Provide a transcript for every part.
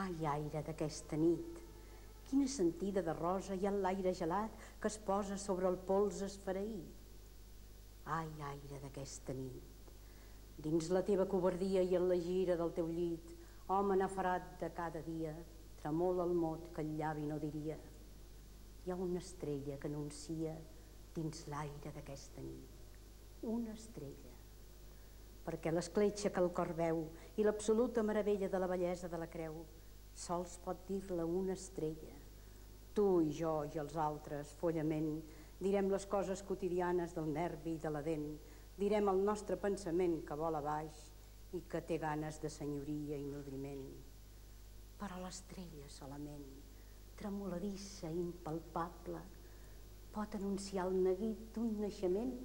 Ai, aire d'aquesta nit, quina sentida de rosa hi ha en l'aire gelat que es posa sobre el pols esfereir. Ai, aire d'aquesta nit, dins la teva covardia i en la gira del teu llit, home naferat de cada dia, tremola el mot que el llavi no diria. Hi ha una estrella que anuncia dins l'aire d'aquesta nit, una estrella, perquè l'escletxa que el cor veu i l'absoluta meravella de la bellesa de la creu sols pot dir-la una estrella. Tu i jo i els altres, follament, direm les coses quotidianes del nervi i de la dent, direm el nostre pensament que vola baix i que té ganes de senyoria i nodriment. Però l'estrella solament, tremoladissa i impalpable, pot anunciar el neguit d'un naixement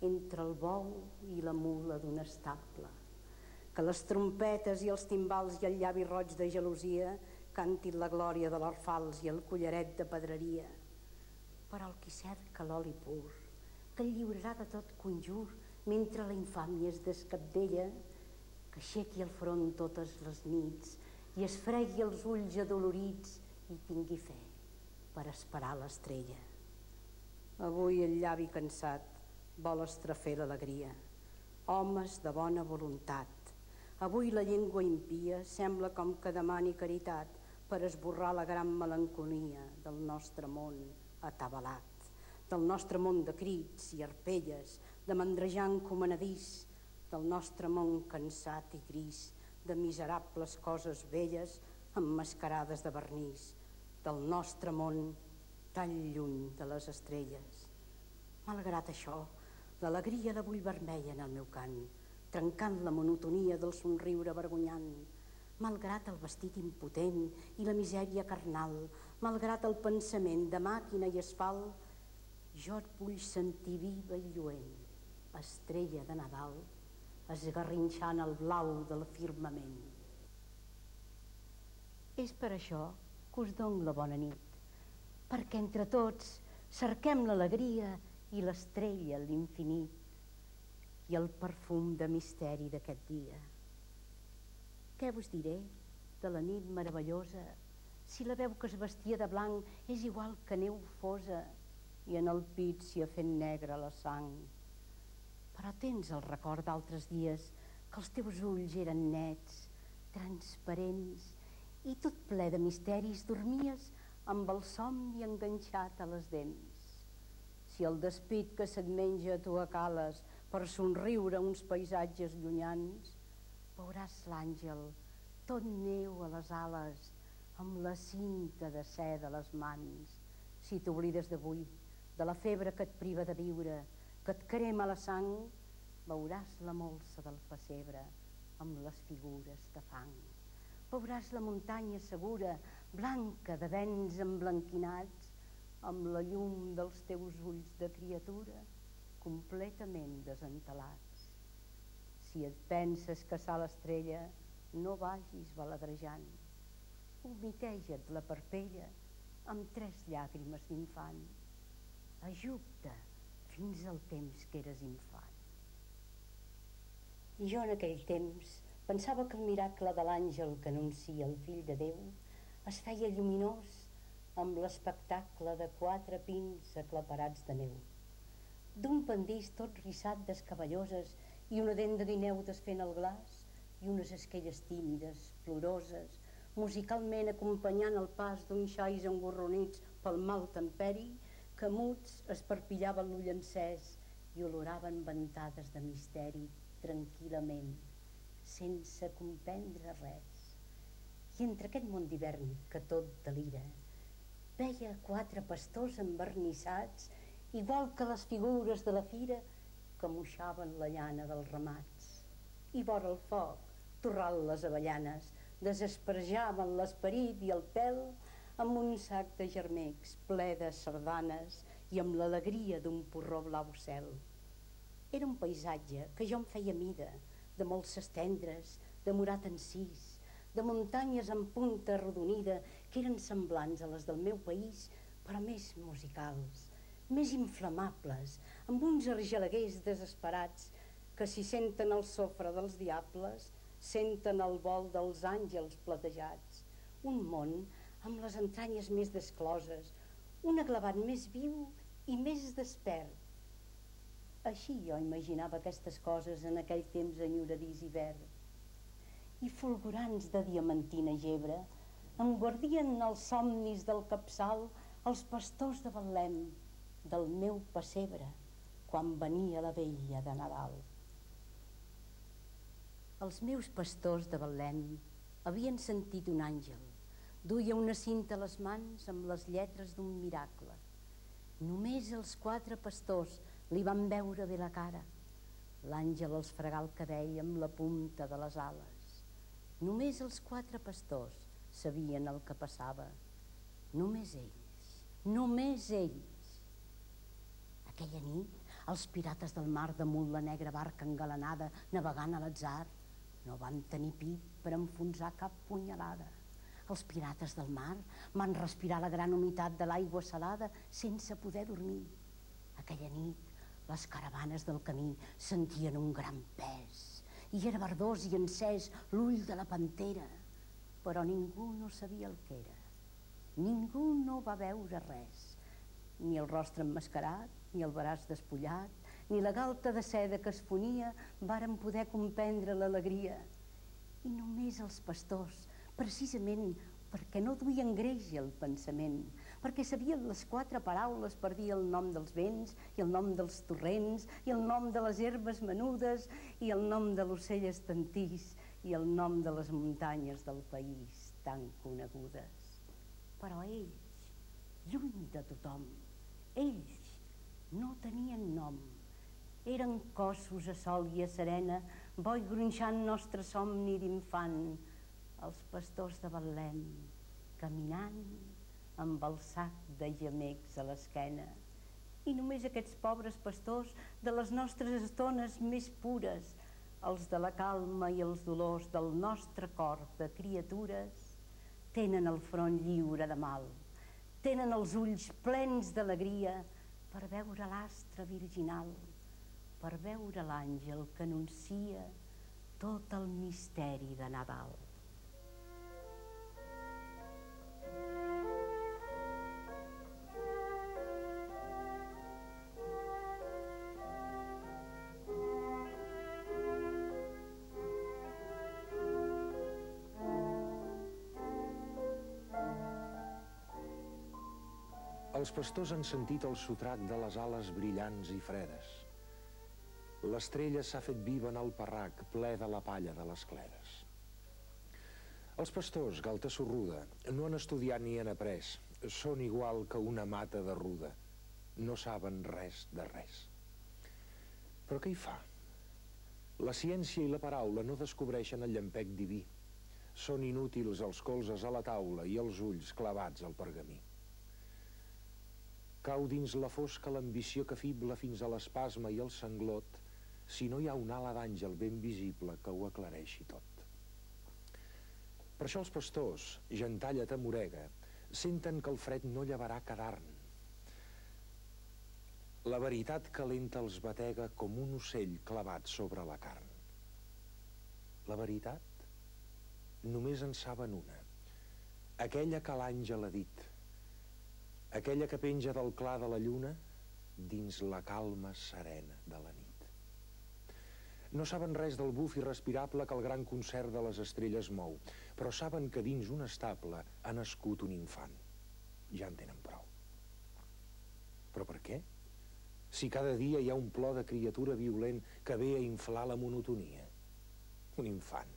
entre el bou i la mula d'un estable. Que les trompetes i els timbals i el llavi roig de gelosia cantin la glòria de l'orfals i el collaret de pedreria. Però el qui cerca l'oli pur, que el lliurarà de tot conjur mentre la infàmia es descabdella, que aixequi el front totes les nits i es fregui els ulls adolorits i tingui fe per esperar l'estrella. Avui el llavi cansat vol estrafer l'alegria. Homes de bona voluntat, avui la llengua impia sembla com que demani caritat per esborrar la gran melancolia del nostre món atabalat, del nostre món de crits i arpelles, de mandrejant comanadís, del nostre món cansat i gris, de miserables coses velles emmascarades de vernís, del nostre món tan lluny de les estrelles. Malgrat això, l'alegria la vull vermella en el meu cant, trencant la monotonia del somriure vergonyant. Malgrat el vestit impotent i la misèria carnal, malgrat el pensament de màquina i asfalt, jo et vull sentir viva i lluent, estrella de Nadal, esgarrinxant el blau del firmament. És per això que us dono la bona nit, perquè entre tots cerquem l'alegria i l'estrella a l'infinit i el perfum de misteri d'aquest dia. Què vos diré de la nit meravellosa si la veu que es vestia de blanc és igual que neu fosa i en el pit s'hi ha fet negra la sang? Però tens el record d'altres dies que els teus ulls eren nets, transparents, i tot ple de misteris dormies amb el somni enganxat a les dents. Si el despit que se't menja tu acales per somriure uns paisatges llunyans, veuràs l'àngel tot neu a les ales amb la cinta de seda a les mans. Si t'oblides d'avui, de la febre que et priva de viure, que et crema la sang, veuràs la molsa del pessebre amb les figures de fang. Veuràs la muntanya segura, blanca de vents emblanquinats, amb la llum dels teus ulls de criatura completament desentelats. Si et penses caçar l'estrella, no vagis baladrejant. Humiteja't la parpella amb 3 llàgrimes d'infant. Ajup-te fins al temps que eres infant. I jo en aquell temps pensava que el miracle de l'àngel que anuncia el fill de Déu es feia lluminós amb l'espectacle de 4 pins aclaparats de neu, d'un pendís tot rissat d'escabelloses i una dent de guineu desfent el glaç i unes esquelles tímides, ploroses, musicalment acompanyant el pas d'uns xais engorronits pel mal temperi que muts esparpillaven l'ull encès i oloraven ventades de misteri tranquil·lament, sense comprendre res. I entre aquest món d'hivern que tot delira, veia 4 pastors envernissats, igual que les figures de la fira que moixaven la llana dels ramats. I vora el foc, torrant les avellanes, desesperjaven l'esperit i el pèl amb un sac de germecs ple de sardanes i amb l'alegria d'un porró blau cel. Era un paisatge que jo em feia mida, de molses tendres, de morat encís, de muntanyes en punta arrodonida que eren semblants a les del meu país, però més musicals, més inflamables, amb uns argelaguers desesperats que si senten el sofre dels diables, senten el vol dels àngels platejats, un món amb les entranyes més descloses, un aglavat més viu i més despert. Així jo imaginava aquestes coses en aquell temps enyoradís i verd. I fulgurants de diamantina gebre em guardien els somnis del capçal els pastors de Betlem del meu pessebre quan venia la vella de Nadal. Els meus pastors de Betlem havien sentit un àngel. Duia una cinta a les mans amb les lletres d'un miracle. Només els 4 pastors li van veure bé la cara. L'àngel els fregà el cabell amb la punta de les ales. Només els 4 pastors sabien el que passava. Només ells, només ells. Aquella nit, els pirates del mar damunt la negra barca engalanada navegant a l'atzar no van tenir pit per enfonsar cap punyalada. Els pirates del mar van respirar la gran humitat de l'aigua salada sense poder dormir. Aquella nit, les caravanes del camí sentien un gran pes i era verdós i encès l'ull de la pantera, però ningú no sabia el que era. Ningú no va veure res, ni el rostre emmascarat, ni el braç despullat, ni la galta de seda que es fonia varen poder comprendre l'alegria. I només els pastors, precisament perquè no duien greix al pensament, perquè sabien les 4 paraules per dir el nom dels vents i el nom dels torrents i el nom de les herbes menudes i el nom de l'ocell estantís i el nom de les muntanyes del país tan conegudes. Però ells, lluny de tothom, ells no tenien nom. Eren cossos a sol i a serena, bo i gronxant nostre somni d'infant, els pastors de Betlem, caminant amb el sac de gemecs a l'esquena. I només aquests pobres pastors de les nostres estones més pures, els de la calma i els dolors del nostre cor de criatures, tenen el front lliure de mal, tenen els ulls plens d'alegria per veure l'astre virginal, per veure l'àngel que anuncia tot el misteri de Nadal. Els pastors han sentit el sotrac de les ales brillants i fredes. L'estrella s'ha fet viva en el parrac, ple de la palla de les cleres. Els pastors, galta sorruda, no han estudiat ni han après. Són igual que una mata de ruda. No saben res de res. Però què hi fa? La ciència i la paraula no descobreixen el llampec diví. Són inútils els colzes a la taula i els ulls clavats al pergamí. Cau dins la fosca l'ambició que fibla fins a l'espasme i el sanglot si no hi ha una ala d'àngel ben visible que ho aclareixi tot. Per això els pastors, gentalla tamorega, senten que el fred no llevarà cadarn. La veritat calenta els batega com un ocell clavat sobre la carn. La veritat només en saben una, aquella que l'àngel ha dit, aquella que penja del clar de la lluna dins la calma serena de la nit. No saben res del buf irrespirable que el gran concert de les estrelles mou, però saben que dins un estable ha nascut un infant. Ja en tenen prou. Però per què? Si cada dia hi ha un plor de criatura violent que ve a inflar la monotonia. Un infant.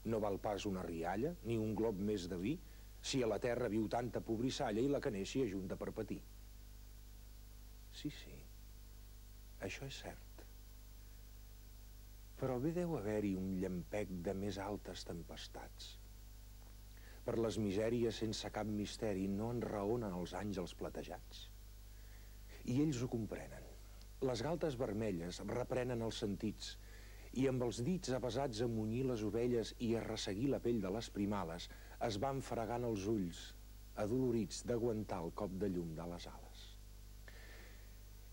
No val pas una rialla, ni un glob més de vi, si a la terra viu tanta pobrissalla i la que neix s'hi ajunta per patir. Sí, això és cert. Però bé deu haver-hi un llampec de més altes tempestats. Per les misèries sense cap misteri no enraonen els àngels platejats. I ells ho comprenen. Les galtes vermelles reprenen els sentits i amb els dits avesats a munyir les ovelles i a resseguir la pell de les primales es van fregant els ulls, adolorits d'aguantar el cop de llum de les ales.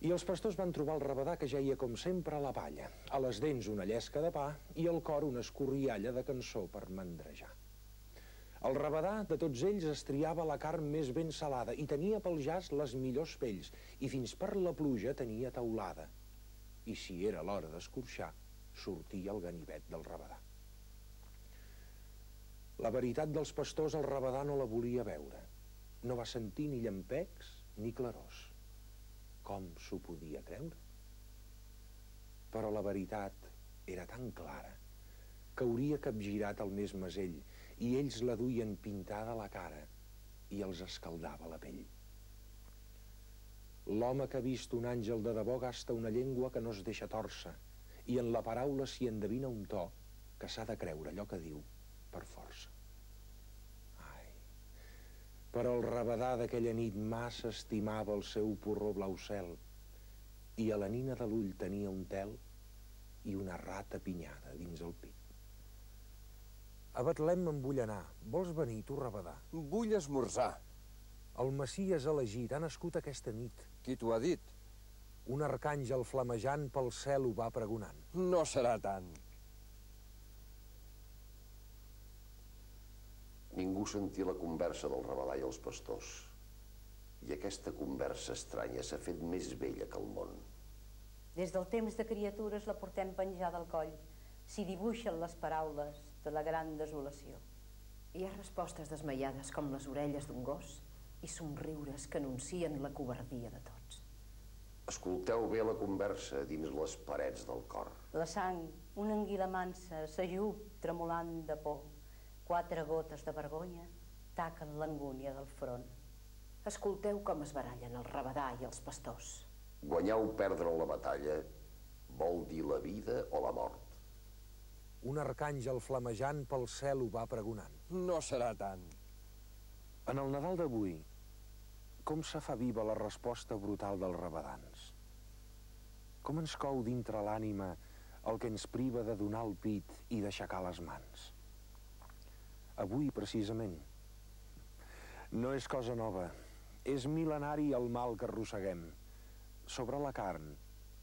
I els pastors van trobar el rabadà que jaia com sempre a la palla, a les dents una llesca de pa i al cor una escorrialla de cançó per mandrejar. El rabadà de tots ells es triava la carn més ben salada i tenia pel jaç les millors pells i fins per la pluja tenia teulada. I si era l'hora d'escorxar, sortia el ganivet del rabadà. La veritat dels pastors el rabadà no la volia veure. No va sentir ni llampecs ni clarors. Com s'ho podia creure? Però la veritat era tan clara que hauria capgirat el més mesell i ells la duien pintada a la cara i els escaldava la pell. L'home que ha vist un àngel de debò gasta una llengua que no es deixa torça i en la paraula s'hi endevina un to que s'ha de creure allò que diu per força. Ai, però el rabadà d'aquella nit massa estimava el seu porró blau cel i a la nina de l'ull tenia un tel i una rata pinyada dins el pit. A Betlem me'n vull anar. Vols venir, tu, rabadà? Vull esmorzar. El Messies elegit ha nascut aquesta nit. Qui t'ho ha dit? Un arcàngel flamejant pel cel ho va pregonant. No serà tant. Ningú sentia la conversa del rabadà i els pastors. I aquesta conversa estranya s'ha fet més vella que el món. Des del temps de criatures la portem penjada al coll. S'hi dibuixen les paraules de la gran desolació. Hi ha respostes desmaiades com les orelles d'un gos i somriures que anuncien la covardia de tots. Escolteu bé la conversa dins les parets del cor. La sang, una anguila mansa, s'ajup tremolant de por. 4 gotes de vergonya taquen l'angúnia del front. Escolteu com es barallen el rabadà i els pastors. Guanyar o perdre la batalla vol dir la vida o la mort. Un arcàngel flamejant pel cel ho va pregonant. No serà tant. En el Nadal d'avui, com se fa viva la resposta brutal dels rabadans? Com ens cou dintre l'ànima el que ens priva de donar el pit i d'aixecar les mans? Avui, precisament, no és cosa nova. És mil·lenari el mal que arrosseguem. Sobre la carn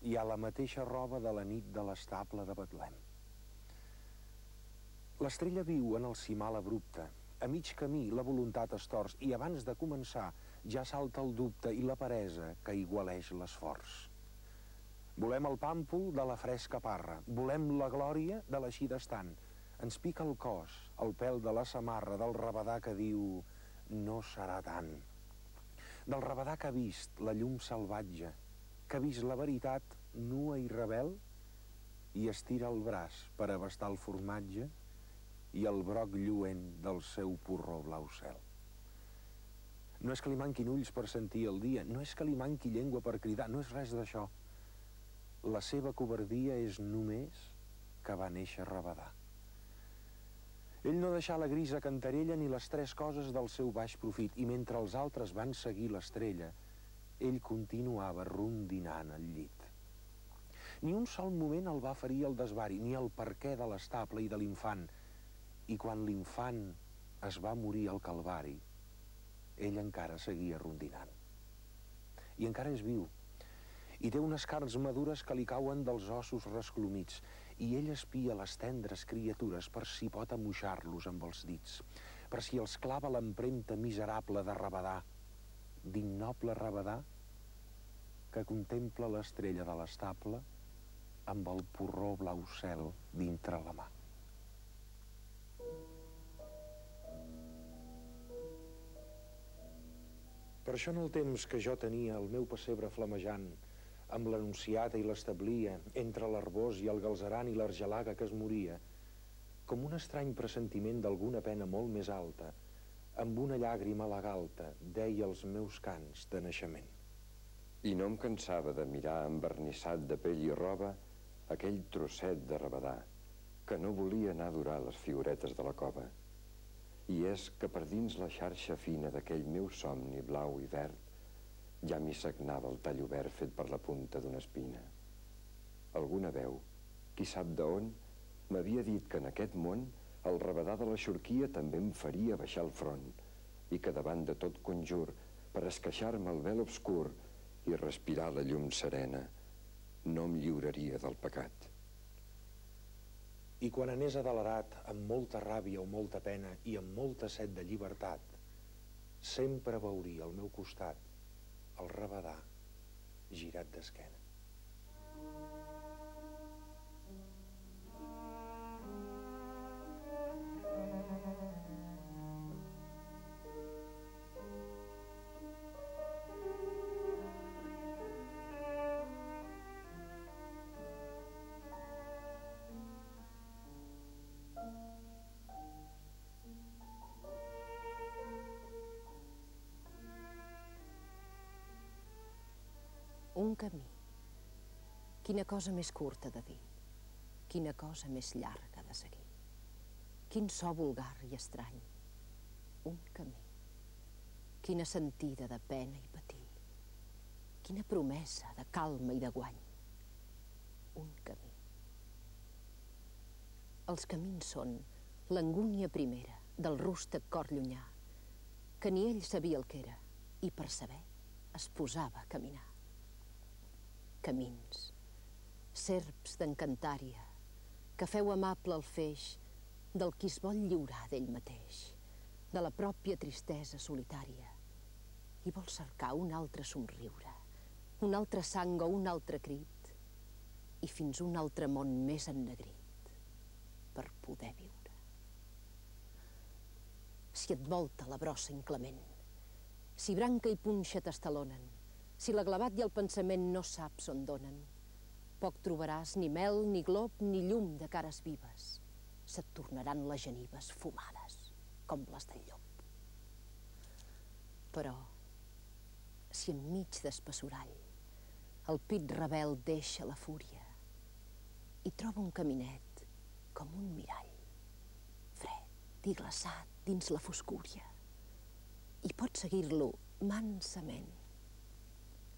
hi ha la mateixa roba de la nit de l'estable de Betlem. L'estrella viu en el cimal abrupte. A mig camí la voluntat es tors i abans de començar ja salta el dubte i la peresa que igualeix l'esforç. Volem el pàmpol de la fresca parra, volem la glòria de l'eixir d'estant. Ens pica el cos, el pèl de la samarra del rabadà que diu no serà tant. Del rabadà que ha vist la llum salvatge, que ha vist la veritat nua i rebel i estira el braç per abastar el formatge i el broc lluent del seu porró blau cel. No és que li manquin ulls per sentir el dia, no és que li manqui llengua per cridar, no és res d'això. La seva covardia és només que va néixer rabadà. Ell no deixà la grisa cantarella ni les 3 coses del seu baix profit, i mentre els altres van seguir l'estrella, ell continuava rondinant al llit. Ni un sol moment el va ferir el desvari, ni el perquè de l'estable i de l'infant. I quan l'infant es va morir al Calvari, ell encara seguia rondinant. I encara és viu. I té unes carns madures que li cauen dels ossos resclomits. I ell espia les tendres criatures per si pot amoixar-los amb els dits, per si els clava l'empremta miserable de rabadà, d'ignoble rabadà que contempla l'estrella de l'estable amb el porró blau cel dintre la mà. Per això en el temps que jo tenia el meu pessebre flamejant, amb l'anunciata i l'establia, entre l'arbós i el galzeran i l'argelaga que es moria, com un estrany pressentiment d'alguna pena molt més alta, amb una llàgrima a la galta, deia els meus cants de naixement. I no em cansava de mirar envernissat de pell i roba aquell trosset de rabadà que no volia anar a durar les figuretes de la cova. I és que per dins la xarxa fina d'aquell meu somni blau i verd ja m'hi sagnava el tall obert fet per la punta d'una espina. Alguna veu, qui sap d'on, m'havia dit que en aquest món el rabadà de la xorquia també em faria baixar el front i que davant de tot conjur, per esqueixar-me el vel obscur i respirar la llum serena, no em lliuraria del pecat. I quan anés adelerat amb molta ràbia o molta pena i amb molta set de llibertat, sempre veuria al meu costat el rabadà girat d'esquena. Un camí. Quina cosa més curta de dir. Quina cosa més llarga de seguir. Quin so vulgar i estrany. Un camí. Quina sentida de pena i patir. Quina promesa de calma i de guany. Un camí. Els camins són l'angúnia primera del rústec cor llunyà, que ni ell sabia el que era, i per saber es posava a caminar. Camins, serps d'encantària, que feu amable el feix del qui es vol lliurar d'ell mateix, de la pròpia tristesa solitària, i vol cercar un altre somriure, un altre sang o un altre crit, i fins un altre món més ennegrit, per poder viure. Si et volta la brossa inclement, si branca i punxa t'estalonen, si l'aglavat i el pensament no saps on donen, poc trobaràs ni mel, ni glob, ni llum de cares vives. Se't tornaran les genives fumades, com les del llop. Però, si enmig d'espessorall el pit rebel deixa la fúria i troba un caminet com un mirall, fred i glaçat dins la foscúria, i pot seguir-lo mansament,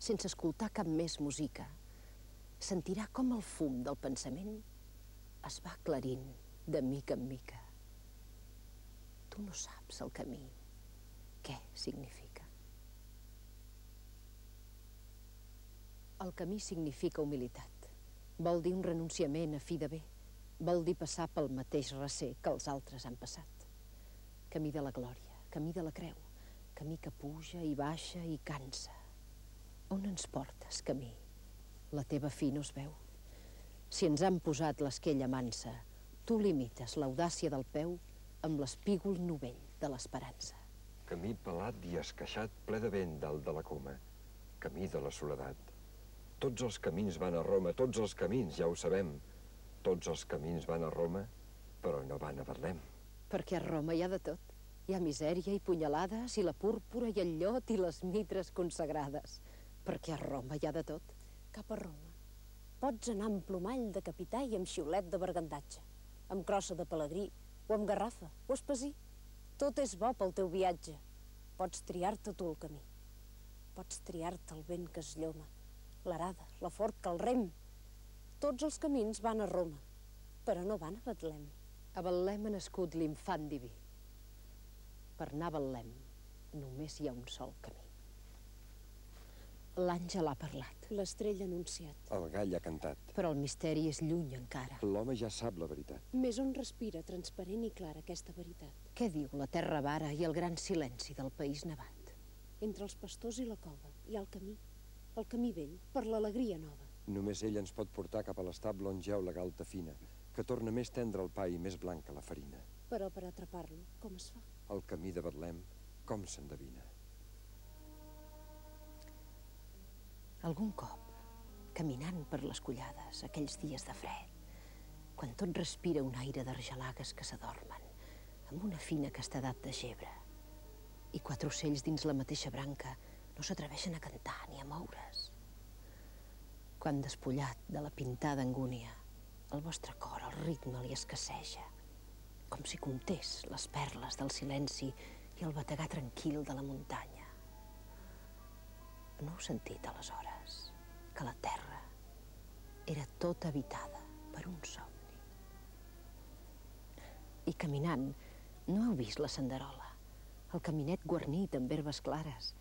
sense escoltar cap més música, sentirà com el fum del pensament es va aclarint de mica en mica. Tu no saps el camí, què significa. El camí significa humilitat. Vol dir un renunciament a fi de bé. Vol dir passar pel mateix recer que els altres han passat. Camí de la glòria, camí de la creu, camí que puja i baixa i cansa. On ens portes, camí? La teva fi no es veu. Si ens han posat l'esquella mansa, tu limites l'audàcia del peu amb l'espígol novell de l'esperança. Camí pelat i esqueixat ple de vent dalt de la coma. Camí de la soledat. Tots els camins van a Roma, tots els camins, ja ho sabem. Tots els camins van a Roma, però no van a Betlem. Perquè a Roma hi ha de tot. Hi ha misèria i punyalades, i la púrpura i el llot i les mitres consagrades. Perquè a Roma hi ha de tot. Cap a Roma. Pots anar amb plomall de capità i amb xiulet de bergandatge, amb crossa de pelegrí, o amb garrafa, o espasí. Tot és bo pel teu viatge. Pots triar-te tu el camí. Pots triar-te el vent que es lloma, l'arada, la forca, el rem. Tots els camins van a Roma, però no van a Betlem. A Betlem ha nascut l'infant diví. Per anar a Betlem només hi ha un sol camí. L'àngel ha parlat. L'estrella ha anunciat. El gall ha cantat. Però el misteri és lluny encara. L'home ja sap la veritat. Més on respira transparent i clara aquesta veritat. Què diu la terra vara i el gran silenci del país nevat? Entre els pastors i la cova hi ha el camí vell, per l'alegria nova. Només ell ens pot portar cap a l'estable on geu la galta fina, que torna més tendre el pa i més blanca la farina. Però per atrapar-lo, com es fa? El camí de Betlem, com s'endevina? Algun cop, caminant per les collades, aquells dies de fred, quan tot respira un aire d'argelagues que s'adormen, amb una fina castedat de gebre, i quatre ocells dins la mateixa branca no s'atreveixen a cantar ni a moure's. Quan despullat de la pintada angúnia, el vostre cor al ritme li escasseja, com si comptés les perles del silenci i el bategar tranquil de la muntanya. No heu sentit aleshores que la terra era tota habitada per un somni? I caminant, no heu vist la senderola, el caminet guarnit amb herbes clares,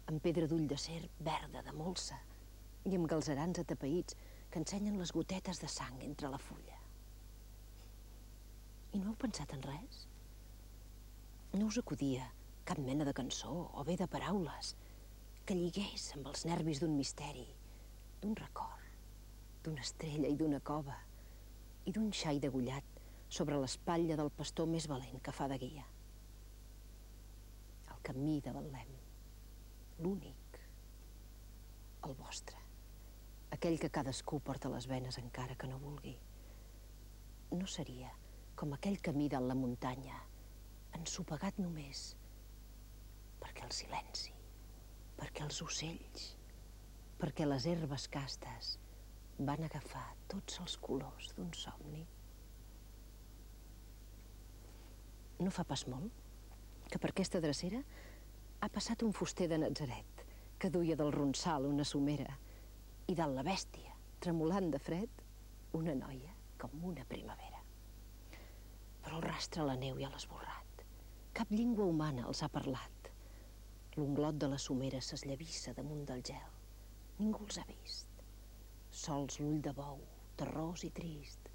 amb pedra d'ull de serp verda de molsa i amb galzerans atapeïts que ensenyen les gotetes de sang entre la fulla. I no heu pensat en res? No us acudia cap mena de cançó o bé de paraules que lligués amb els nervis d'un misteri, d'un record, d'una estrella i d'una cova i d'un xai degullat sobre l'espatlla del pastor més valent que fa de guia. El camí de Betlem, l'únic, el vostre, aquell que cadascú porta a les venes encara que no vulgui. No seria com aquell camí de la muntanya, ensopegat només perquè el silenci, perquè els ocells, perquè les herbes castes van agafar tots els colors d'un somni. No fa pas molt que per aquesta drecera ha passat un fuster de Natzaret que duia del ronsal una somera i dalt la bèstia, tremolant de fred, una noia com una primavera. Però el rastre a la neu ja l'ha esborrat. Cap llengua humana els ha parlat. L'unglot de la somera s'esllavissa damunt del gel. Ningú els ha vist. Sols l'ull de bou, terrós i trist.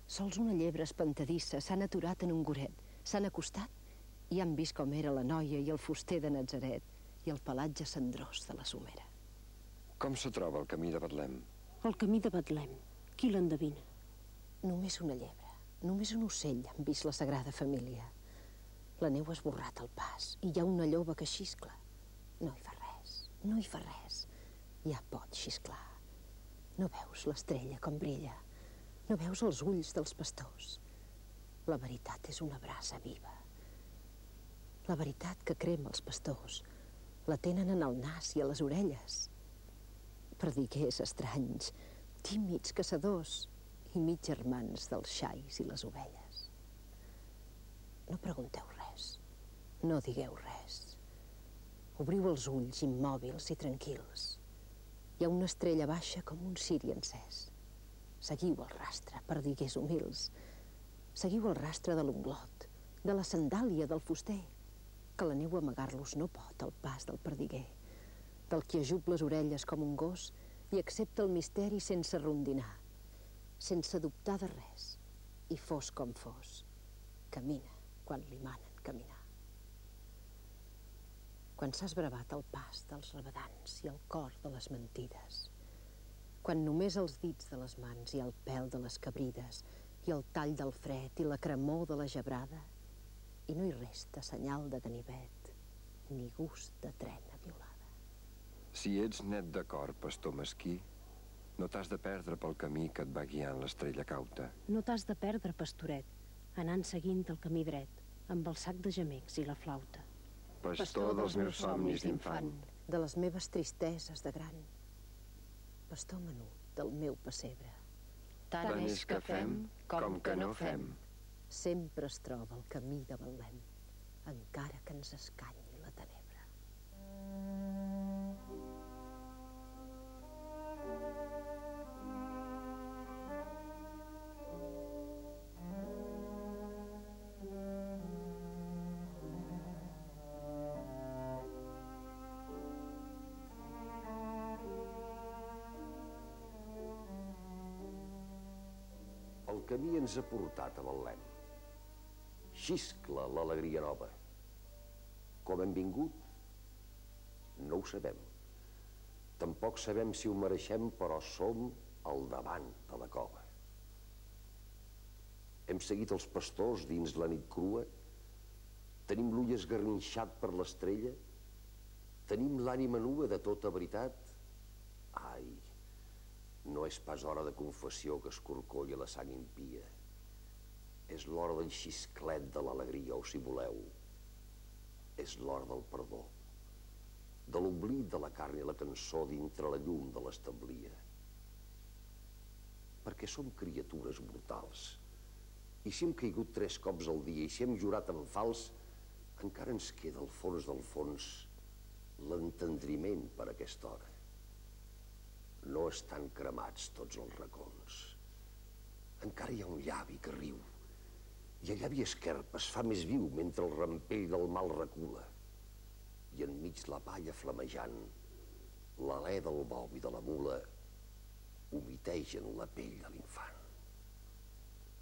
Sols una llebre espantadissa s'han aturat en un goret, s'han acostat i han vist com era la noia i el fuster de Natzaret i el pelatge cendrós de la somera. Com se troba el camí de Betlem? El camí de Betlem. Qui l'endevina? Només una llebre, només un ocell han vist la Sagrada Família. La neu ha esborrat el pas i hi ha una lloba que xiscla. No hi fa res, no hi fa res. Ja pot xisclar. No veus l'estrella com brilla? No veus els ulls dels pastors? La veritat és una brasa viva. La veritat que crema els pastors la tenen en el nas i a les orelles. Perdiguers estranys, tímids caçadors i mig germans dels xais i les ovelles. No pregunteu res, no digueu res. Obriu els ulls immòbils i tranquils. Hi ha una estrella baixa com un ciri encès. Seguiu el rastre, perdiguers humils. Seguiu el rastre de l'unglot, de la sandàlia del fuster, que la neu amagar-los no pot al pas del perdiguer, del qui ajup les orelles com un gos i accepta el misteri sense rondinar, sense dubtar de res, i fos com fos, camina quan li manen caminar. Quan s'ha esbravat el pas dels rabadans i el cor de les mentides, quan només els dits de les mans i el pèl de les cabrides i el tall del fred i la cremor de la gebrada, i no hi resta senyal de ganivet ni gust de trena violada. Si ets net de cor, pastor mesquí, no t'has de perdre pel camí que et va guiant l'estrella cauta. No t'has de perdre, pastoret, anant seguint el camí dret, amb el sac de gemecs i la flauta. Pastor dels meus somnis d'infant. De les meves tristeses de gran. Pastor menut del meu pessebre. Tant és que fem com que no fem. Sempre es troba el camí de Betlem, encara que ens escanyi la tenebra. El camí ens ha portat a Betlem. Xiscla l'alegria nova. Com hem vingut? No ho sabem. Tampoc sabem si ho mereixem, però som al davant de la cova. Hem seguit els pastors dins la nit crua, tenim l'ull esgarrinxat per l'estrella, tenim l'ànima nua de tota veritat. Ai, no és pas hora de confessió que escorcolla la sang impia. És l'hora del xisclet de l'alegria, o si voleu, és l'hora del perdó, de l'oblit de la carn i la cançó dintre la llum de l'establia. Perquè som criatures mortals, i si hem caigut 3 cops al dia i si hem jurat en fals, encara ens queda al fons del fons l'entendriment per aquesta hora. No estan cremats tots els racons. Encara hi ha un llavi que riu, i el llavi esquerp es fa més viu mentre el rampell del mal recula. I enmig la palla flamejant, l'alè del bou i de la mula humitegen la pell de l'infant.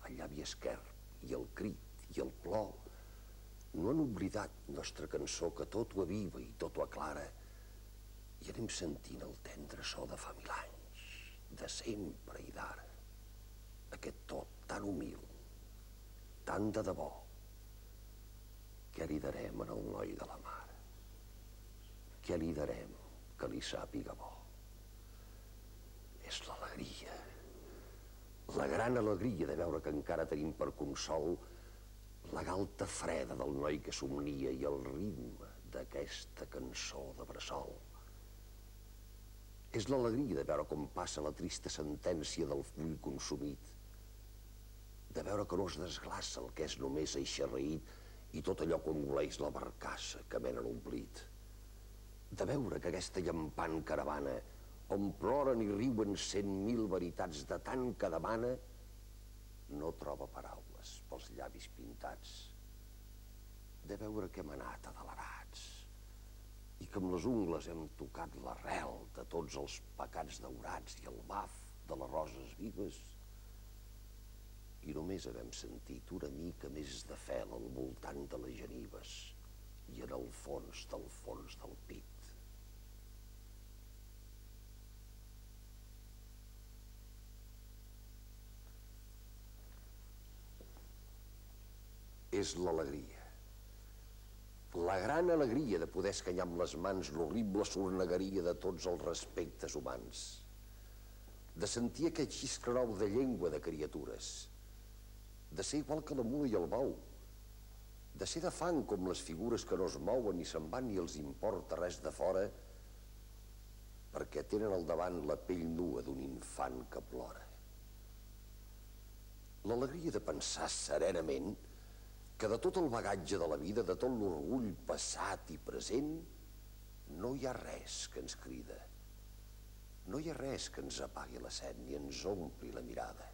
El llavi esquerp i el crit i el plor no han oblidat nostra cançó que tot ho aviva i tot ho aclara, i anem sentint el tendre so de fa 1000 anys, de sempre i d'ara. Aquest tot tan humil, tan de debò, què li darem en el noi de la mare? Què li darem que li sàpiga bo? És l'alegria, la gran alegria de veure que encara tenim per consol la galta freda del noi que somnia i el ritme d'aquesta cançó de bressol. És l'alegria de veure com passa la trista sentència del full consumit, de veure que no es desglaça el que és només eixarreït i tot allò que engoleix la barcassa que mena l'omblit, de veure que aquesta llampant caravana on ploren i riuen 100.000 veritats de tant que demana no troba paraules pels llavis pintats, de veure que hem anat adelerats i que amb les ungles hem tocat l'arrel de tots els pecats daurats i el baf de les roses vives, i només havem sentit una mica més de fel al voltant de les genives i en el fons del pit. És l'alegria. La gran alegria de poder escanyar amb les mans l'horrible sornegueria de tots els respectes humans, de sentir aquest xiscle nou de llengua de criatures, de ser igual que la mula i el bou, de ser de fang com les figures que no es mouen ni se'n van ni els importa res de fora, perquè tenen al davant la pell nua d'un infant que plora. L'alegria de pensar serenament que de tot el bagatge de la vida, de tot l'orgull passat i present, no hi ha res que ens crida, no hi ha res que ens apagui la set ni ens ompli la mirada,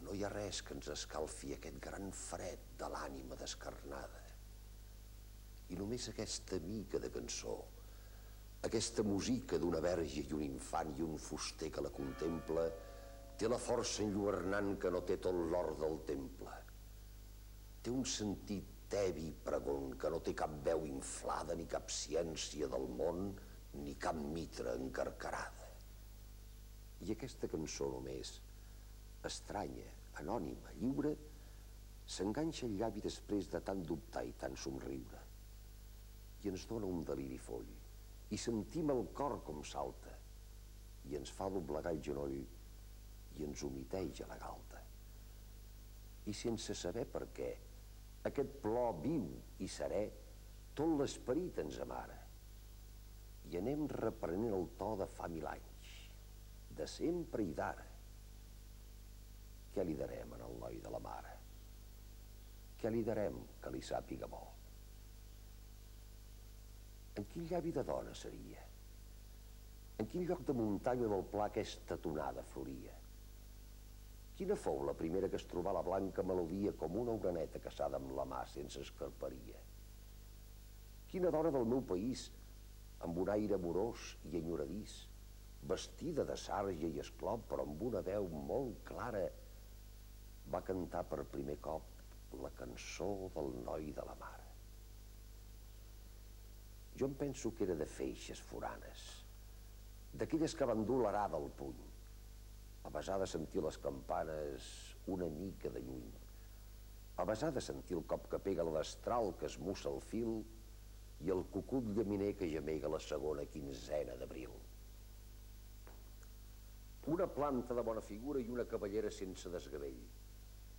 no hi ha res que ens escalfi aquest gran fred de l'ànima descarnada. I només aquesta mica de cançó, aquesta música d'una verge i un infant i un fuster que la contempla, té la força enlluernant que no té tot l'or del temple. Té un sentit tebi pregon que no té cap veu inflada ni cap ciència del món ni cap mitra encarcarada. I aquesta cançó només, estranya, anònima, lliure, s'enganxa al llavi després de tant dubtar i tant somriure. I ens dona un deliri foll, i sentim el cor com salta, i ens fa doblegar el genoll i ens humiteja la galta. I sense saber per què, aquest plor viu i serè, tot l'esperit ens amara. I anem reprenent el to de fa 1000 anys, de sempre i d'ara. Què li darem en el noi de la mare? Què li darem que li sàpiga bo? En quin llavi de dona seria? En quin lloc de muntanya del pla aquesta tonada floria? Quina fou la primera que es trobà la blanca melodia com una oreneta caçada amb la mà sense escarperia? Quina dona del meu país, amb un aire amorós i enyoradís, vestida de sarja i esclop, però amb una veu molt clara, va cantar per primer cop la cançó del noi de la mare? Jo em penso que era de feixes foranes, d'aquelles que van dur l'arada al puny, a besar de sentir les campanes una mica de lluny, a besar de sentir el cop que pega la destral que esmussa el fil i el cucut llaminer que gemega la segona quinzena d'abril. Una planta de bona figura i una cavallera sense desgavell,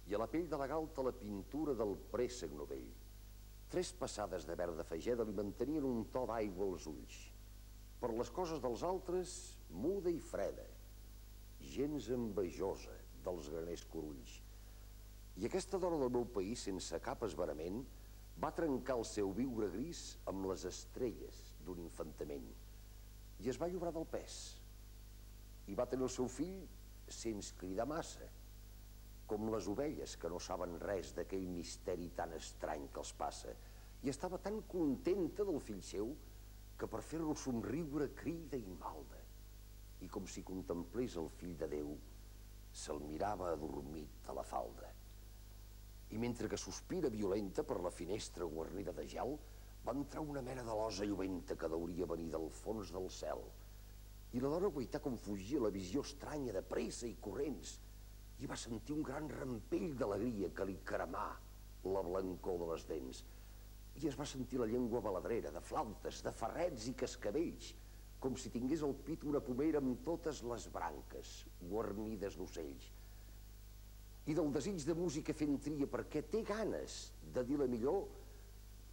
i a la pell de la galta la pintura del préssec novell. 3 passades de verd de fageda li mantenien un to d'aigua als ulls. Per les coses dels altres, muda i freda, gens envejosa dels graners corulls. I aquesta dona del meu país, sense cap esverament, va trencar el seu viure gris amb les estrelles d'un infantament i es va lliurar del pes. I va tenir el seu fill sense cridar massa, com les ovelles que no saben res d'aquell misteri tan estrany que els passa. I estava tan contenta del fill seu que per fer-lo somriure crida i malda. I com si contemplés el fill de Déu, se'l mirava adormit a la falda. I mentre que sospira violenta per la finestra guarnida de gel, va entrar una mena de losa lloventa que deuria venir del fons del cel. I la dona guaità com fugia la visió estranya de pressa i corrents i va sentir un gran rampell d'alegria que li cremà la blancor de les dents. I es va sentir la llengua baladrera, de flautes, de ferrets i cascavells, com si tingués al pit una pomera amb totes les branques guarnides d'ocells. I del desig de música fent tria perquè té ganes de dir la millor,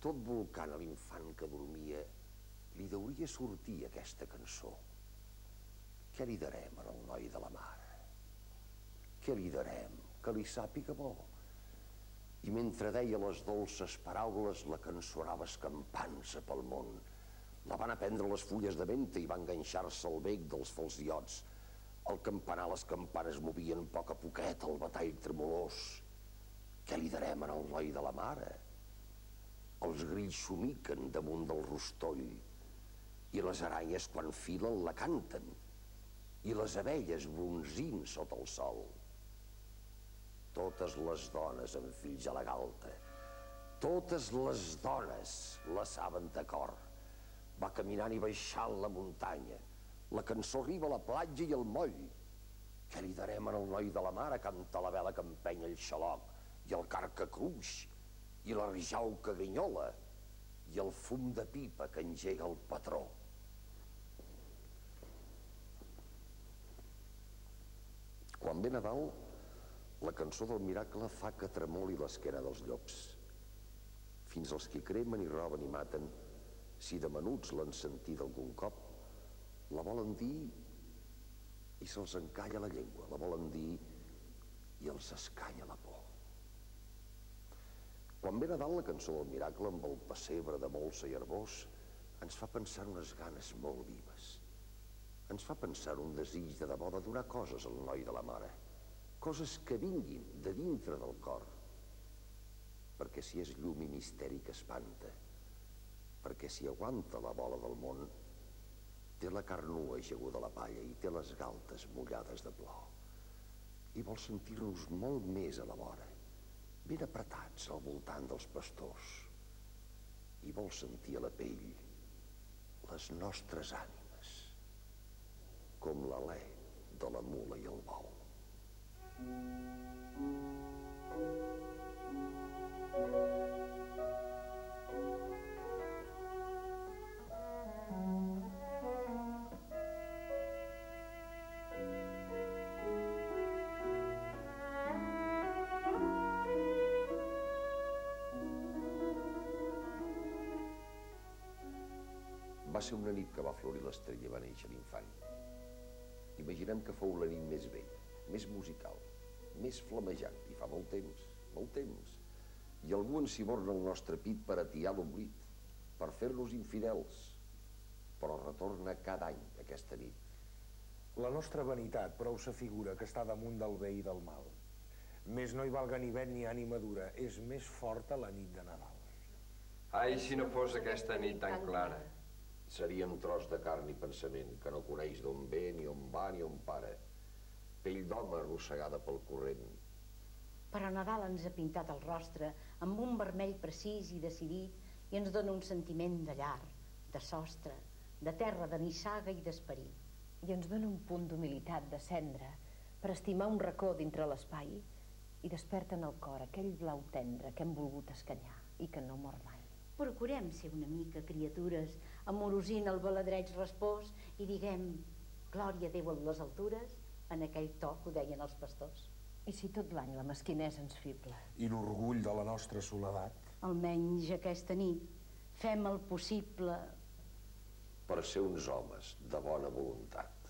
tot volcant a l'infant que dormia, li deuria sortir aquesta cançó. Què li darem al noi de la mar? Què li darem? Que li sàpiga bo. I mentre deia les dolces paraules, la cançó anava escampant-se pel món. La van aprendre les fulles de venta i va enganxar-se al bec dels falciots. Al campanar les campanes movien a poquet el batall tremolós. Què li darem al noi de la mare? Els grills somiquen damunt del rostoll i les aranyes quan filen la canten i les abelles bronzint sota el sol. Totes les dones amb fills a la galta, totes les dones la saben de cor. Va caminant i baixant la muntanya. La cançó arriba a la platja i al moll. Què li darem al noi de la mare? Canta la vela que empenya el xaloc i el carc que cruix i la rijau que grinyola i el fum de pipa que engega el patró. Quan ve Nadal, la cançó del miracle fa que tremoli l'esquena dels llops. Fins els que cremen i roben i maten, si de menuts l'han sentit algun cop, la volen dir i se'ls encalla la llengua, la volen dir i els escanya la por. Quan ve Nadal, la cançó del miracle, amb el pessebre de molsa i herbós, ens fa pensar en unes ganes molt vives. Ens fa pensar un desig de debò de donar coses al noi de la mare, coses que vinguin de dintre del cor, perquè si és llum i misteri que espanta, perquè si aguanta la bola del món, té la carn nua ajaguda a la palla i té les galtes mullades de plor. I vol sentir-nos molt més a la vora, ben apretats al voltant dels pastors. I vol sentir a la pell les nostres ànimes, com l'alè de la mula i el bou. Va ser una nit que va florir l'estrella i va néixer l'infant. Imaginem que fou la nit més bella, més musical, més flamejant, i fa molt temps. I algú ensiborna el nostre pit per atiar l'oblit, per fer-nos infidels, però retorna cada any aquesta nit. La nostra vanitat prou s'afigura que està damunt del bé i del mal. Més no hi valga ni vet ni ànima dura, és més forta la nit de Nadal. Ai, si no fos aquesta nit tan clara. Seria un tros de carn i pensament que no coneix d'on ve, ni on va, ni on para. Pell d'home arrossegada pel corrent. Però Nadal ens ha pintat el rostre amb un vermell precís i decidit i ens dona un sentiment de llar, de sostre, de terra, de nissaga i d'esperit. I ens dona un punt d'humilitat, de cendra, per estimar un racó dintre l'espai i desperta en el cor aquell blau tendre que hem volgut escanyar i que no mor mai. Procurem ser una mica criatures, amorosint el baladreig respòs i diguem glòria a Déu en les altures, en aquell to que ho deien els pastors. I si tot l'any la mesquinesa ens fibla? I l'orgull de la nostra soledat? Almenys aquesta nit fem el possible Per ser uns homes de bona voluntat.